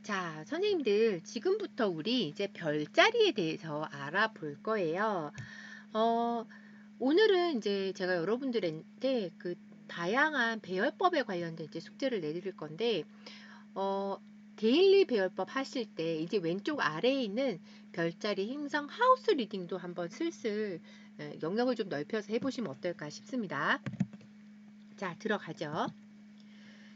자, 선생님들, 지금부터 우리 이제 별자리에 대해서 알아볼 거예요. 어, 오늘은 이제 제가 여러분들한테 그 다양한 배열법에 관련된 이제 숙제를 내드릴 건데, 어, 데일리 배열법 하실 때 이제 왼쪽 아래에 있는 별자리 행성 하우스 리딩도 한번 슬슬 영역을 좀 넓혀서 해보시면 어떨까 싶습니다. 자, 들어가죠.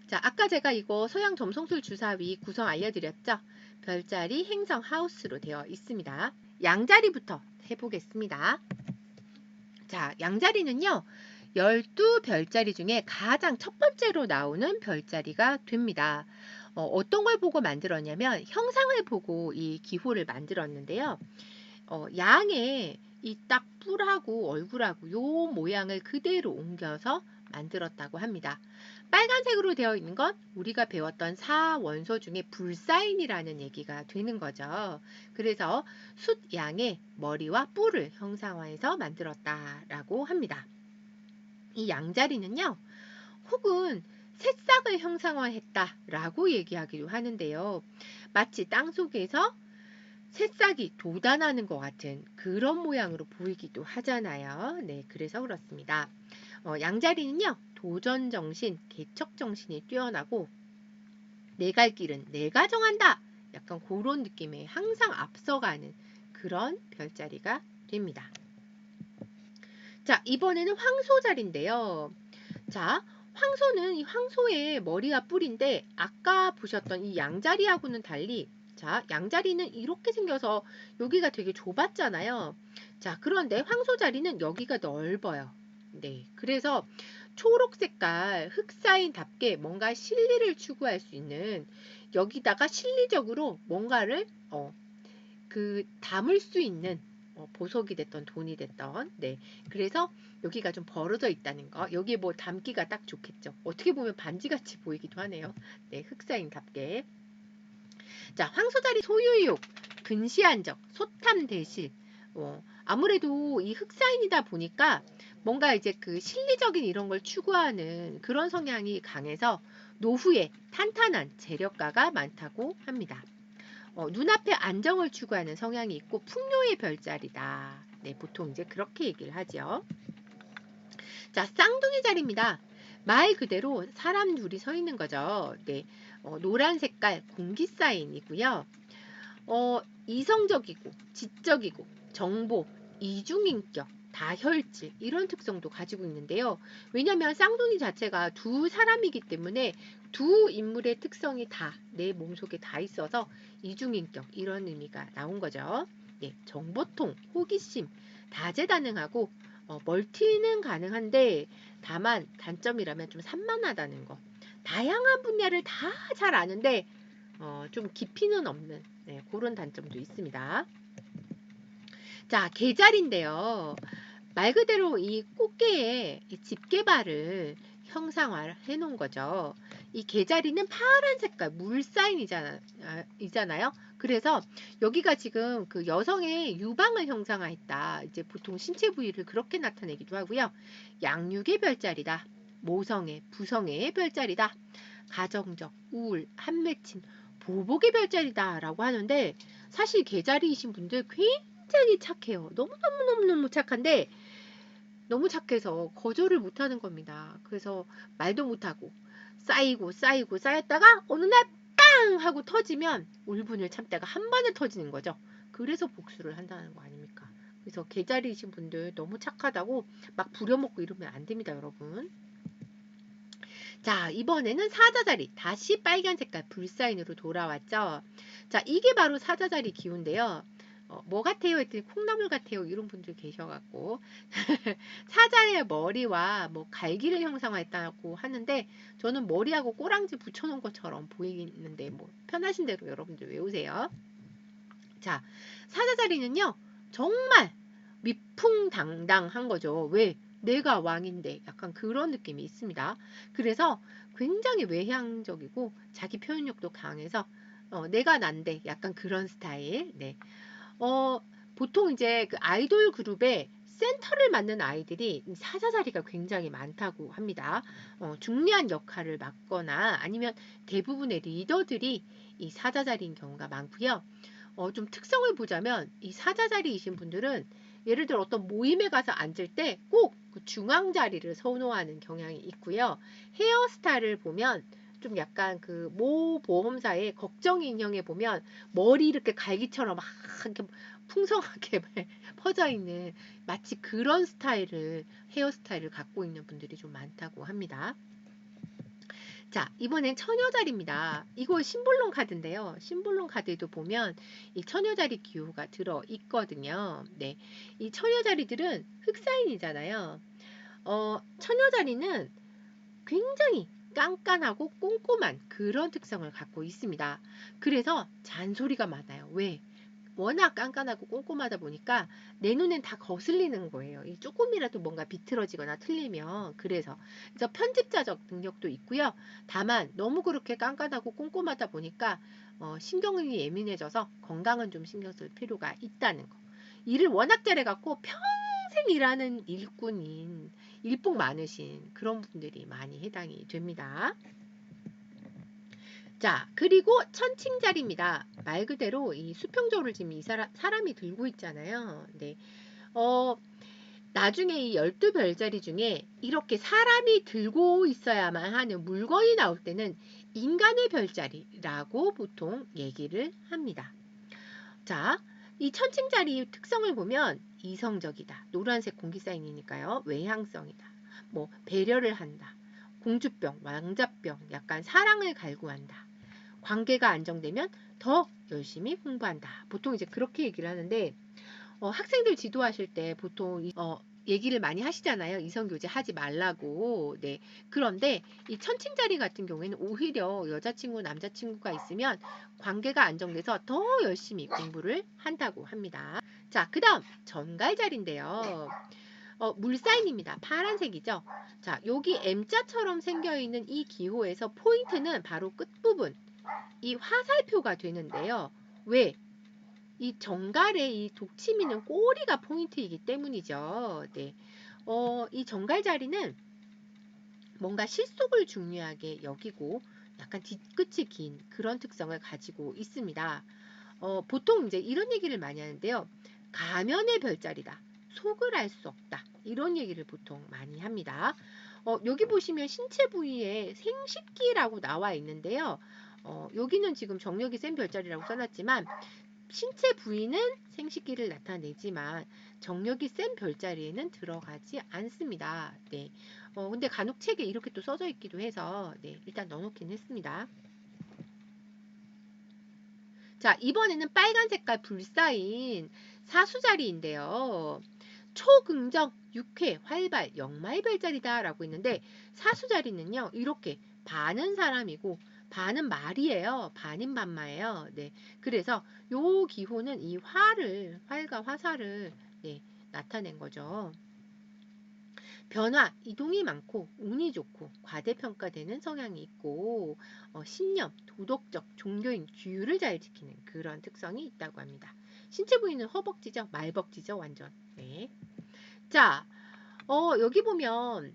자, 아까 제가 이거 서양 점성술 주사위 구성 알려드렸죠? 별자리 행성 하우스로 되어 있습니다. 양자리부터 해보겠습니다. 자, 양자리는요. 12별자리 중에 가장 첫 번째로 나오는 별자리가 됩니다. 어떤 걸 보고 만들었냐면 형상을 보고 이 기호를 만들었는데요. 양의 이 딱 뿔하고 얼굴하고 요 모양을 그대로 옮겨서 만들었다고 합니다. 빨간색으로 되어 있는 건 우리가 배웠던 사원소 중에 불사인이라는 얘기가 되는 거죠. 그래서 숫양의 머리와 뿔을 형상화해서 만들었다라고 합니다. 이 양자리는요, 혹은 새싹을 형상화했다라고 얘기하기도 하는데요. 마치 땅속에서 새싹이 돋아나는 것 같은 그런 모양으로 보이기도 하잖아요. 네, 그래서 그렇습니다. 양자리는요, 도전정신, 개척정신이 뛰어나고 내 갈 길은 내가 정한다. 약간 그런 느낌에 항상 앞서가는 그런 별자리가 됩니다. 자, 이번에는 황소자리인데요. 자, 황소는 이 황소의 머리와 뿔인데 아까 보셨던 이 양자리하고는 달리 자, 양자리는 이렇게 생겨서 여기가 되게 좁았잖아요. 자, 그런데 황소자리는 여기가 넓어요. 네, 그래서 초록 색깔 흑사인답게 뭔가 실리를 추구할 수 있는 여기다가 실리적으로 뭔가를 담을 수 있는 보석이 됐던 돈이 됐던 네, 그래서 여기가 좀 벌어져 있다는 거. 여기에 뭐 담기가 딱 좋겠죠. 어떻게 보면 반지같이 보이기도 하네요. 네, 흑사인답게. 자, 황소자리 소유욕, 근시안적, 소탐대실. 아무래도 이 흑사인이다 보니까 뭔가 이제 그 실리적인 이런 걸 추구하는 그런 성향이 강해서 노후에 탄탄한 재력가가 많다고 합니다. 눈앞에 안정을 추구하는 성향이 있고 풍요의 별자리다. 네, 보통 이제 그렇게 얘기를 하죠. 자, 쌍둥이 자리입니다. 말 그대로 사람 둘이 서 있는 거죠. 네, 노란 색깔 공기 사인이고요. 이성적이고 지적이고 정보, 이중인격, 다혈질 이런 특성도 가지고 있는데요. 왜냐하면 쌍둥이 자체가 두 사람이기 때문에 두 인물의 특성이 다 내 몸속에 다 있어서 이중인격 이런 의미가 나온 거죠. 네, 정보통, 호기심, 다재다능하고 멀티는 가능한데 다만 단점이라면 좀 산만하다는 거. 다양한 분야를 다 잘 아는데 좀 깊이는 없는 네, 그런 단점도 있습니다. 자, 계자리인데요. 말 그대로 이 꽃게의 집 개발을 형상화해 놓은 거죠. 이 계자리는 파란 색깔 물사인이잖아요. 그래서 여기가 지금 그 여성의 유방을 형상화했다. 이제 보통 신체 부위를 그렇게 나타내기도 하고요. 양육의 별자리다. 모성애, 부성애의 별자리다. 가정적, 우울, 한맺힘, 보복의 별자리다라고 하는데 사실 계자리이신 분들 굉장히 착해요. 너무너무너무너무 착한데 너무 착해서 거절을 못하는 겁니다. 그래서 말도 못하고 쌓이고 쌓였다가 어느 날 빵! 하고 터지면 울분을 참다가 한 번에 터지는 거죠. 그래서 복수를 한다는 거 아닙니까? 그래서 계자리이신 분들 너무 착하다고 막 부려먹고 이러면 안 됩니다, 여러분. 자, 이번에는 사자자리. 다시 빨간 색깔 불사인으로 돌아왔죠. 자, 이게 바로 사자자리 기호인데요. 뭐 같아요? 했더니 콩나물 같아요. 이런 분들 계셔갖고. 사자의 머리와 뭐 갈기를 형상화했다고 하는데 저는 머리하고 꼬랑지 붙여놓은 것처럼 보이는데 뭐 편하신 대로 여러분들 외우세요. 자, 사자자리는요. 정말 위풍당당한 거죠. 왜? 내가 왕인데 약간 그런 느낌이 있습니다. 그래서 굉장히 외향적이고 자기 표현력도 강해서 내가 난데 약간 그런 스타일. 네. 어, 보통 이제 그 아이돌 그룹에 센터를 맡는 아이들이 사자자리가 굉장히 많다고 합니다. 중요한 역할을 맡거나 아니면 대부분의 리더들이 이 사자자리인 경우가 많고요. 좀 특성을 보자면 이 사자자리이신 분들은 예를 들어 어떤 모임에 가서 앉을 때 꼭 그 중앙 자리를 선호하는 경향이 있고요. 헤어스타일을 보면 좀 약간 그 모 보험사의 걱정 인형에 보면 머리 이렇게 갈기처럼 막 이렇게 풍성하게 퍼져 있는 마치 그런 헤어스타일을 갖고 있는 분들이 좀 많다고 합니다. 자, 이번엔 처녀자리입니다. 이거 심볼론 카드인데요. 심볼론 카드에도 보면 이 처녀자리 기호가 들어 있거든요. 네. 이 처녀자리들은 흑사인이잖아요. 처녀자리는 굉장히 깐깐하고 꼼꼼한 그런 특성을 갖고 있습니다. 그래서 잔소리가 많아요. 왜? 워낙 깐깐하고 꼼꼼하다 보니까 내 눈엔 다 거슬리는 거예요. 이 조금이라도 뭔가 비틀어지거나 틀리면 그래서 편집자적 능력도 있고요. 다만 너무 그렇게 깐깐하고 꼼꼼하다 보니까 신경이 예민해져서 건강은 좀 신경 쓸 필요가 있다는 거. 일을 워낙 잘해갖고 평생 일하는 일꾼인 일복 많으신 그런 분들이 많이 해당이 됩니다. 자, 그리고 천칭자리입니다. 말 그대로 이 수평조를 지금 이 사람이 들고 있잖아요. 네. 나중에 이 12별자리 중에 이렇게 사람이 들고 있어야만 하는 물건이 나올 때는 인간의 별자리라고 보통 얘기를 합니다. 자, 이 천칭자리 특성을 보면 이성적이다. 노란색 공기사인이니까요. 외향성이다. 뭐 배려를 한다. 공주병, 왕자병, 약간 사랑을 갈구한다. 관계가 안정되면 더 열심히 공부한다. 보통 이제 그렇게 얘기를 하는데 학생들 지도하실 때 보통 얘기를 많이 하시잖아요. 이성교제 하지 말라고. 네. 그런데 이 천칭자리 같은 경우에는 오히려 여자친구, 남자친구가 있으면 관계가 안정돼서 더 열심히 공부를 한다고 합니다. 자, 그 다음 전갈자리인데요. 물사인입니다. 파란색이죠. 자, 여기 M자처럼 생겨있는 이 기호에서 포인트는 바로 끝부분. 이 화살표가 되는데요. 왜? 이 정갈의 이 독치미는 꼬리가 포인트이기 때문이죠. 네. 이 정갈 자리는 뭔가 실속을 중요하게 여기고 약간 뒤끝이 긴 그런 특성을 가지고 있습니다. 보통 이제 이런 얘기를 많이 하는데요. 가면의 별자리다. 속을 알 수 없다. 이런 얘기를 보통 많이 합니다. 여기 보시면 신체 부위에 생식기라고 나와 있는데요. 여기는 지금 정력이 센 별자리라고 써놨지만 신체 부위는 생식기를 나타내지만 정력이 센 별자리에는 들어가지 않습니다. 네. 근데 간혹 책에 이렇게 또 써져 있기도 해서 네, 일단 넣어놓긴 했습니다. 자, 이번에는 빨간 색깔 불사인 사수자리인데요. 초긍정, 유쾌, 활발, 영말별자리다 라고 있는데 사수자리는요. 이렇게 반은 사람이고 반은 말이에요. 반인반마예요. 네. 그래서 요 기호는 이 활과 화살을 네, 나타낸 거죠. 변화, 이동이 많고 운이 좋고 과대평가되는 성향이 있고 신념, 도덕적, 종교인 규율을 잘 지키는 그런 특성이 있다고 합니다. 신체 부위는 허벅지죠. 말벅지죠. 완전. 네. 자, 여기 보면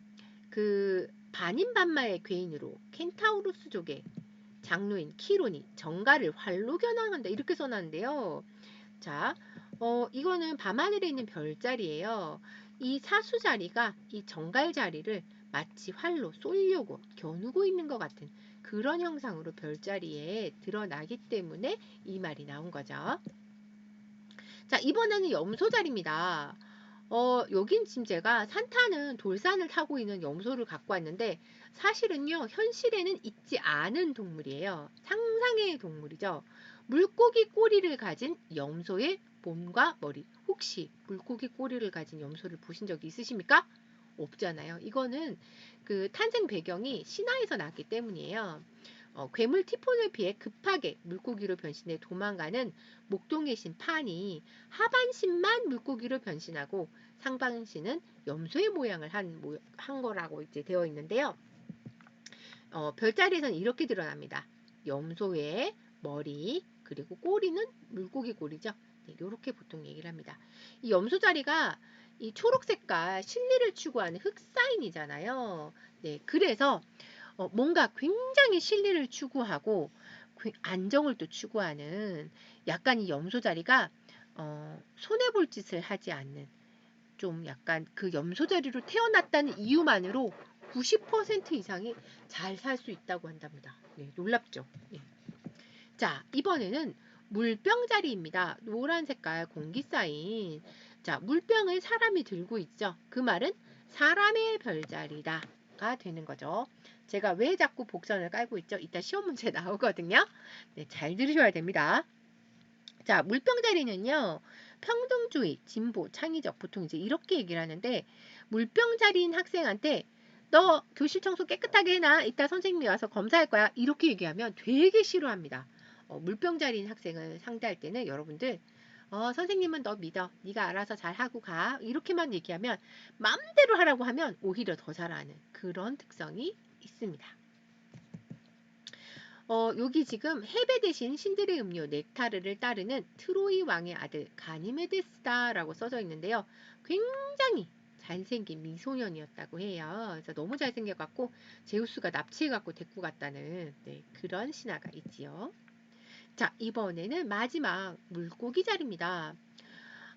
그 반인반마의 괴인으로 켄타우루스족의 장로인 키론이 정갈을 활로 겨냥한다 이렇게 써놨는데요. 자, 이거는 밤하늘에 있는 별자리예요. 이 사수 자리가 이 정갈 자리를 마치 활로 쏘려고 겨누고 있는 것 같은 그런 형상으로 별자리에 드러나기 때문에 이 말이 나온 거죠. 자, 이번에는 염소 자리입니다. 여긴 지금 제가 산타는 돌산을 타고 있는 염소를 갖고 왔는데 사실은요 현실에는 있지 않은 동물이에요. 상상의 동물이죠. 물고기 꼬리를 가진 염소의 몸과 머리. 혹시 물고기 꼬리를 가진 염소를 보신 적이 있으십니까? 없잖아요. 이거는 그 탄생 배경이 신화에서 났기 때문이에요. 괴물 티폰을 피해 급하게 물고기로 변신해 도망가는 목동의 신 판이 하반신만 물고기로 변신하고 상반신은 염소의 모양을 한 거라고 이제 되어 있는데요. 별자리에서는 이렇게 드러납니다. 염소의 머리 그리고 꼬리는 물고기 꼬리죠. 네, 이렇게 보통 얘기를 합니다. 이 염소 자리가 이 초록 색깔 실리를 추구하는 흑사인이잖아요. 네, 그래서 뭔가 굉장히 실리를 추구하고 안정을 또 추구하는 약간 이 염소 자리가 손해볼 짓을 하지 않는 좀 약간 그 염소 자리로 태어났다는 이유만으로 90% 이상이 잘 살 수 있다고 한답니다. 네, 놀랍죠? 네. 자, 이번에는 물병자리입니다. 노란 색깔 공기 쌓인. 자, 물병을 사람이 들고 있죠. 그 말은 사람의 별자리다가 되는 거죠. 제가 왜 자꾸 복선을 깔고 있죠? 이따 시험 문제 나오거든요. 네, 잘 들으셔야 됩니다. 자, 물병자리는요. 평등주의, 진보, 창의적 보통 이제 이렇게 얘기를 하는데 물병자리인 학생한테 너 교실 청소 깨끗하게 해놔. 이따 선생님이 와서 검사할 거야. 이렇게 얘기하면 되게 싫어합니다. 물병자리인 학생을 상대할 때는 여러분들 선생님은 너 믿어. 네가 알아서 잘 하고 가. 이렇게만 얘기하면 마음대로 하라고 하면 오히려 더 잘하는 그런 특성이 있습니다. 여기 지금 헤베 대신 신들의 음료 넥타르를 따르는 트로이 왕의 아들 가니메데스다라고 써져 있는데요. 굉장히 잘생긴 미소년이었다고 해요. 그래서 너무 잘생겨갖고 제우스가 납치해갖고 데리고 갔다는 그런 신화가 있지요. 자, 이번에는 마지막 물고기 자리입니다.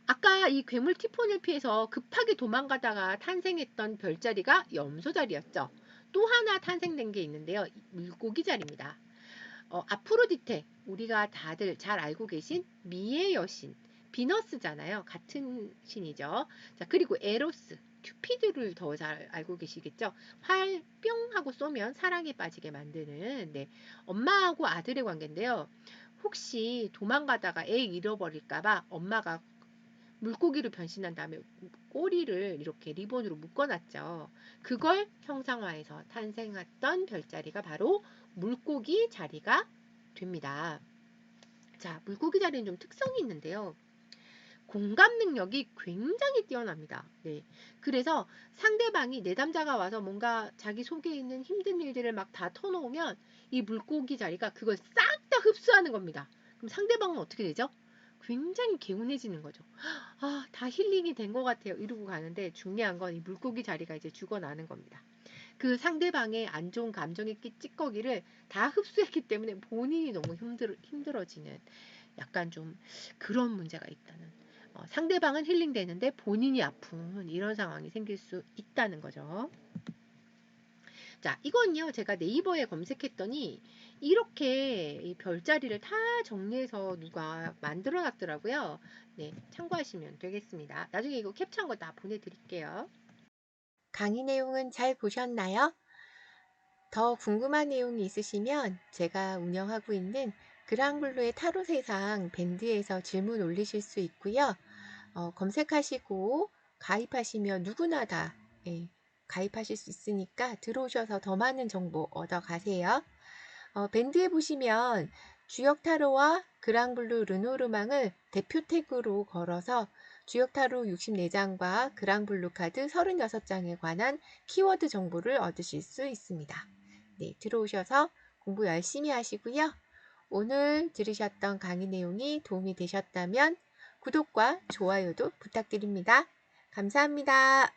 아까 이 괴물 티폰을 피해서 급하게 도망가다가 탄생했던 별자리가 염소 자리였죠. 또 하나 탄생된 게 있는데요. 물고기 자리입니다. 아프로디테, 우리가 다들 잘 알고 계신 미의 여신, 비너스잖아요. 같은 신이죠. 자, 그리고 에로스, 큐피드를 더 잘 알고 계시겠죠. 활 뿅 하고 쏘면 사랑에 빠지게 만드는 엄마하고 아들의 관계인데요. 혹시 도망가다가 애 잃어버릴까봐 엄마가 물고기로 변신한 다음에 꼬리를 이렇게 리본으로 묶어놨죠. 그걸 형상화해서 탄생했던 별자리가 바로 물고기 자리가 됩니다. 자, 물고기 자리는 좀 특성이 있는데요. 공감 능력이 굉장히 뛰어납니다. 네. 그래서 상대방이 내담자가 와서 뭔가 자기 속에 있는 힘든 일들을 막 다 터놓으면 이 물고기 자리가 그걸 싹 다 흡수하는 겁니다. 그럼 상대방은 어떻게 되죠? 굉장히 개운해지는 거죠. 아, 다 힐링이 된 것 같아요. 이러고 가는데 중요한 건 이 물고기 자리가 이제 죽어나는 겁니다. 그 상대방의 안 좋은 감정의 찌꺼기를 다 흡수했기 때문에 본인이 너무 힘들어지는 약간 좀 그런 문제가 있다는. 상대방은 힐링되는데 본인이 아픈 이런 상황이 생길 수 있다는 거죠. 자, 이건요, 제가 네이버에 검색했더니 이렇게 이 별자리를 다 정리해서 누가 만들어 놨더라고요. 네, 참고하시면 되겠습니다. 나중에 이거 캡처한 거 다 보내드릴게요. 강의 내용은 잘 보셨나요? 더 궁금한 내용이 있으시면 제가 운영하고 있는 그랑블루의 타로 세상 밴드에서 질문 올리실 수 있고요. 검색하시고 가입하시면 누구나 다 가입하실 수 있으니까 들어오셔서 더 많은 정보 얻어가세요. 밴드에 보시면 주역 타로와 그랑블루 르노르망을 대표 태그로 걸어서 주역 타로 64장과 그랑블루 카드 36장에 관한 키워드 정보를 얻으실 수 있습니다. 네, 들어오셔서 공부 열심히 하시고요. 오늘 들으셨던 강의 내용이 도움이 되셨다면 구독과 좋아요도 부탁드립니다. 감사합니다.